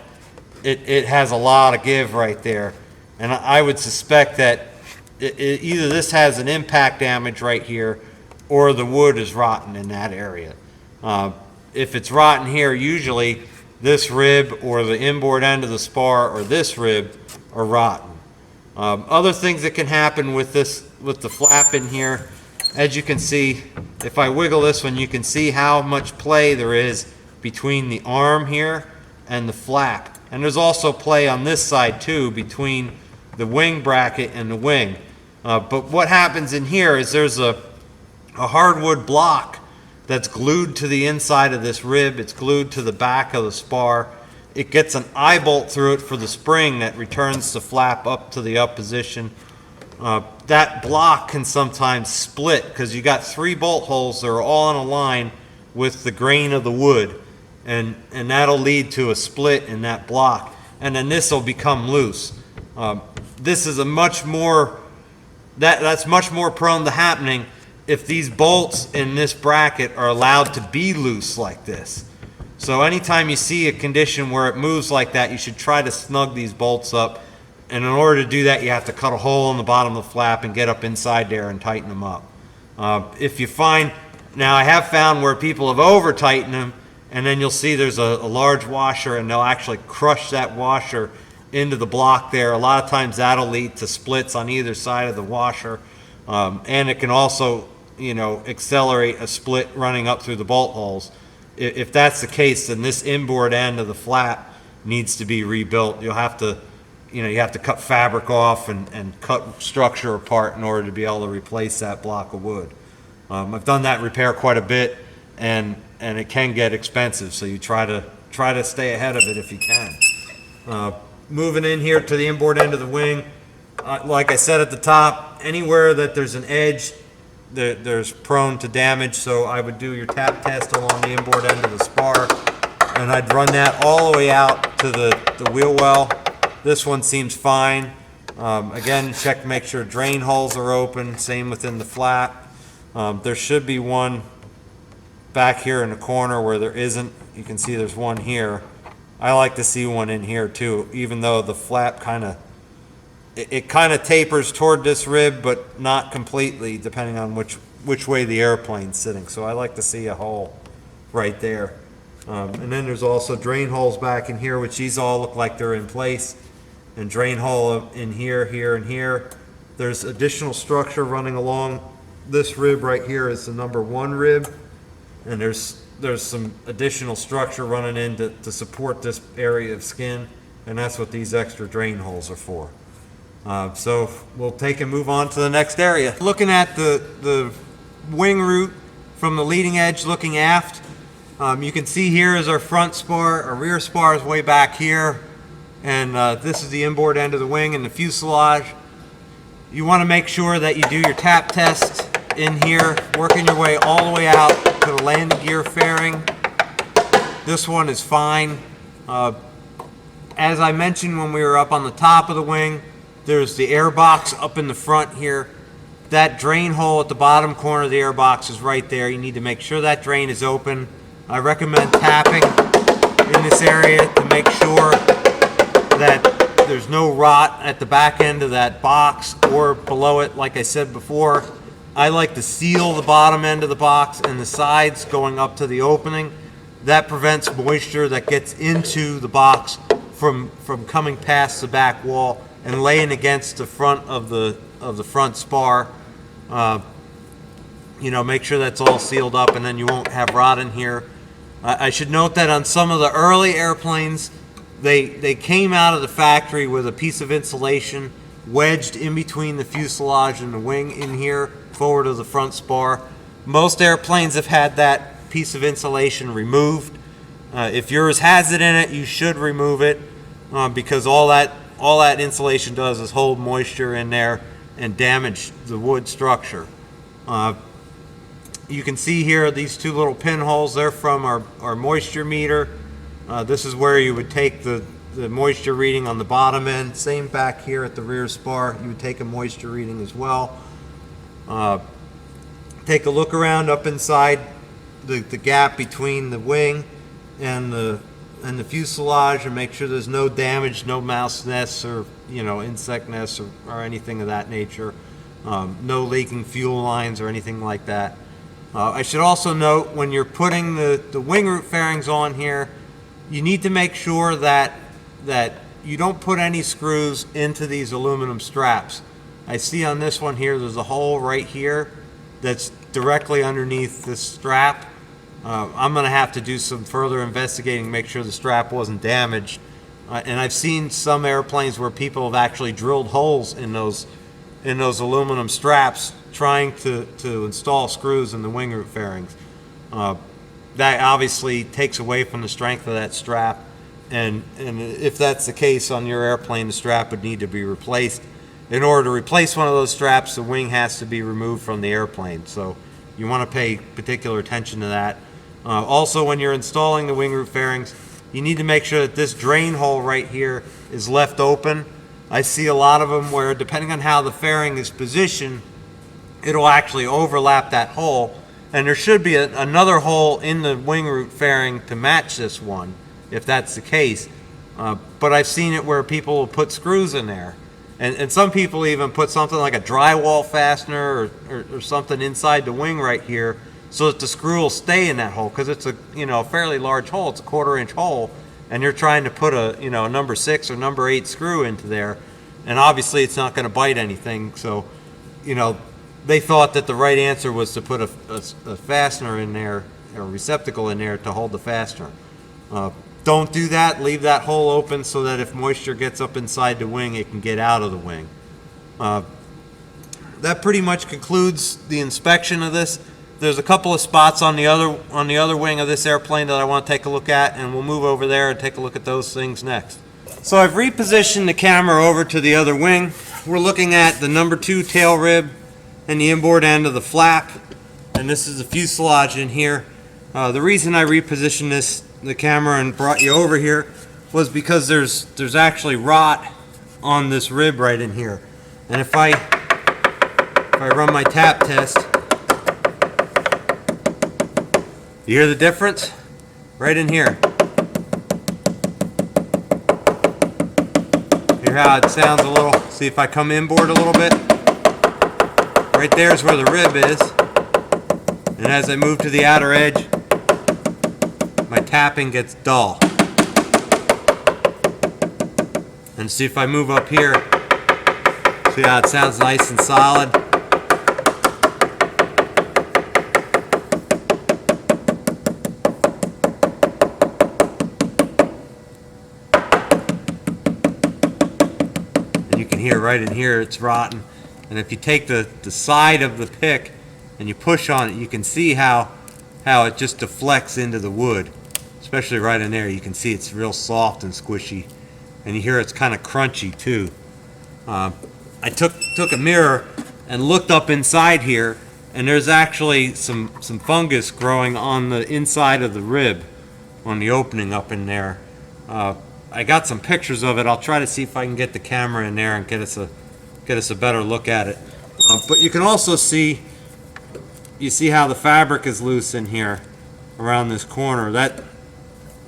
it has a lot of give right there. And I would suspect that either this has an impact damage right here, or the wood is rotten in that area. If it's rotten here, usually this rib or the inboard end of the spar or this rib are rotten. Other things that can happen with the flap in here, as you can see, if I wiggle this one, you can see how much play there is between the arm here and the flap. And there's also play on this side too, between the wing bracket and the wing. But what happens in here is there's a hardwood block that's glued to the inside of this rib. It's glued to the back of the spar. It gets an eye bolt through it for the spring that returns the flap up to the up position. That block can sometimes split because you got 3 bolt holes that are all in a line with the grain of the wood, and that'll lead to a split in that block, and then this will become loose. This is that's much more prone to happening if these bolts in this bracket are allowed to be loose like this. So anytime you see a condition where it moves like that, you should try to snug these bolts up. And in order to do that, you have to cut a hole in the bottom of the flap and get up inside there and tighten them up. If you find, now I have found where people have over tightened them, and then you'll see there's a large washer, and they'll actually crush that washer into the block there. A lot of times that'll lead to splits on either side of the washer. And it can also, accelerate a split running up through the bolt holes. If that's the case, then this inboard end of the flap needs to be rebuilt. You'll have to, you have to cut fabric off and cut structure apart in order to be able to replace that block of wood. I've done that repair quite a bit, and it can get expensive, so you try to stay ahead of it if you can. Moving in here to the inboard end of the wing, like I said at the top, anywhere that there's an edge, there's prone to damage, so I would do your tap test along the inboard end of the spar, and I'd run that all the way out to the wheel well. This one seems fine. Again, check to make sure drain holes are open, same within the flap. There should be one back here in the corner where there isn't. You can see there's one here. I like to see one in here too, even though the flap kind of tapers toward this rib, but not completely, depending on which way the airplane's sitting. So I like to see a hole right there. And then there's also drain holes back in here, which these all look like they're in place. And drain hole in here, here, and here. There's additional structure running along this rib right here is the number 1 rib. And there's some additional structure running in to support this area of skin. And that's what these extra drain holes are for. So we'll take and move on to the next area. Looking at the wing root from the leading edge looking aft, you can see here is our front spar, our rear spar is way back here, and this is the inboard end of the wing and the fuselage. You want to make sure that you do your tap test in here, working your way all the way out to the landing gear fairing. This one is fine. As I mentioned when we were up on the top of the wing, there's the air box up in the front here. That drain hole at the bottom corner of the air box is right there. You need to make sure that drain is open. I recommend tapping in this area to make sure that there's no rot at the back end of that box or below it. Like I said before, I like to seal the bottom end of the box and the sides going up to the opening. That prevents moisture that gets into the box from coming past the back wall and laying against the front of the front spar. Make sure that's all sealed up, and then you won't have rot in here. I should note that on some of the early airplanes, they came out of the factory with a piece of insulation wedged in between the fuselage and the wing in here, forward of the front spar. Most airplanes have had that piece of insulation removed. If yours has it in it, you should remove it, because all that insulation does is hold moisture in there and damage the wood structure. You can see here these two little pinholes. They're from our moisture meter. This is where you would take the moisture reading on the bottom end. Same back here at the rear spar. You would take a moisture reading as well. Take a look around up inside the gap between the wing and the fuselage and make sure there's no damage, no mouse nests or insect nests or anything of that nature. No leaking fuel lines or anything like that. I should also note, when you're putting the wing root fairings on here, you need to make sure that you don't put any screws into these aluminum straps. I see on this one here, there's a hole right here that's directly underneath this strap. I'm going to have to do some further investigating to make sure the strap wasn't damaged. And I've seen some airplanes where people have actually drilled holes in those aluminum straps trying to install screws in the wing root fairings. That obviously takes away from the strength of that strap, and if that's the case on your airplane, the strap would need to be replaced. In order to replace one of those straps, the wing has to be removed from the airplane, so you want to pay particular attention to that. Also, when you're installing the wing root fairings, you need to make sure that this drain hole right here is left open. I see a lot of them where, depending on how the fairing is positioned, it'll actually overlap that hole, and there should be another hole in the wing root fairing to match this one, if that's the case. But I've seen it where people will put screws in there, and some people even put something like a drywall fastener or something inside the wing right here, so that the screw will stay in that hole, because it's a fairly large hole. It's a 1/4 inch hole, and you're trying to put a number 6 or number 8 screw into there, and obviously it's not going to bite anything. So they thought that the right answer was to put a fastener in there, or a receptacle in there to hold the fastener. Don't do that. Leave that hole open so that if moisture gets up inside the wing, it can get out of the wing. That pretty much concludes the inspection of this. There's a couple of spots on the other wing of this airplane that I want to take a look at, and we'll move over there and take a look at those things next. So I've repositioned the camera over to the other wing. We're looking at the number 2 tail rib and the inboard end of the flap, and this is the fuselage in here. The reason I repositioned the camera and brought you over here was because there's actually rot on this rib right in here, and if I run my tap test, you hear the difference? Right in here. Hear how it sounds a little? See if I come inboard a little bit? Right there is where the rib is. And as I move to the outer edge, my tapping gets dull. And see if I move up here, see how it sounds nice and solid? here, right in here, it's rotten. And if you take the side of the pick and you push on it, you can see how it just deflects into the wood. Especially right in there, you can see it's real soft and squishy. And you hear it's kind of crunchy too. I took a mirror and looked up inside here, and there's actually some fungus growing on the inside of the rib, on the opening up in there. I got some pictures of it. I'll try to see if I can get the camera in there and get us a better look at it. But you can also see, you see how the fabric is loose in here around this corner.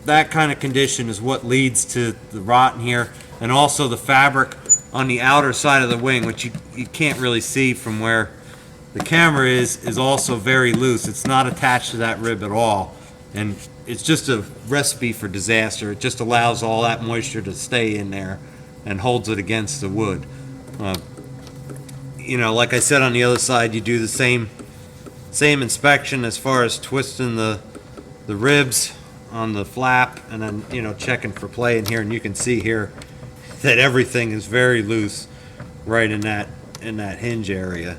That kind of condition is what leads to the rot in here, and also the fabric on the outer side of the wing, which you can't really see from where the camera is also very loose. It's not attached to that rib at all, and it's just a recipe for disaster. It just allows all that moisture to stay in there and holds it against the wood. You know, like I said, on the other side, you do the same inspection as far as twisting the ribs on the flap, and then, you know, checking for play in here, and you can see here that everything is very loose right in that hinge area.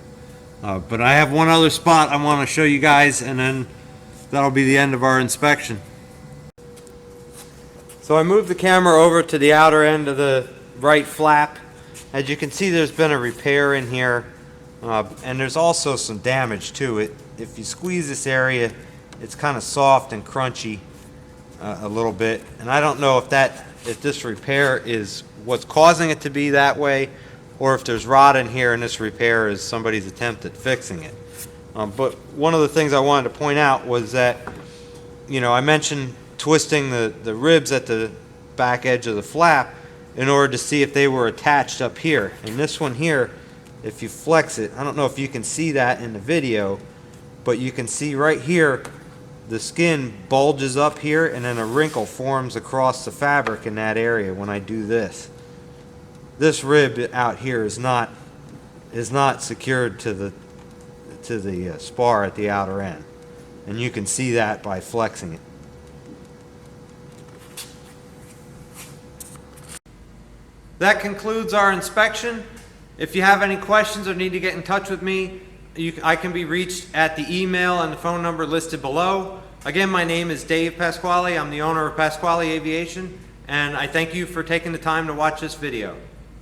But I have one other spot I want to show you guys, and then that'll be the end of our inspection. So I moved the camera over to the outer end of the right flap. As you can see, there's been a repair in here, and there's also some damage to it. If you squeeze this area, it's kind of soft and crunchy a little bit, and I don't know if this repair is what's causing it to be that way, or if there's rot in here and this repair is somebody's attempt at fixing it. But one of the things I wanted to point out was that, you know, I mentioned twisting the ribs at the back edge of the flap in order to see if they were attached up here. And this one here, if you flex it, I don't know if you can see that in the video, but you can see right here the skin bulges up here, and then a wrinkle forms across the fabric in that area when I do this. This rib out here is not secured to the spar at the outer end, and you can see that by flexing it. That concludes our inspection. If you have any questions or need to get in touch with me, I can be reached at the email and the phone number listed below. Again, my name is Dave Pasquale. I'm the owner of Pasquale Aviation, and I thank you for taking the time to watch this video.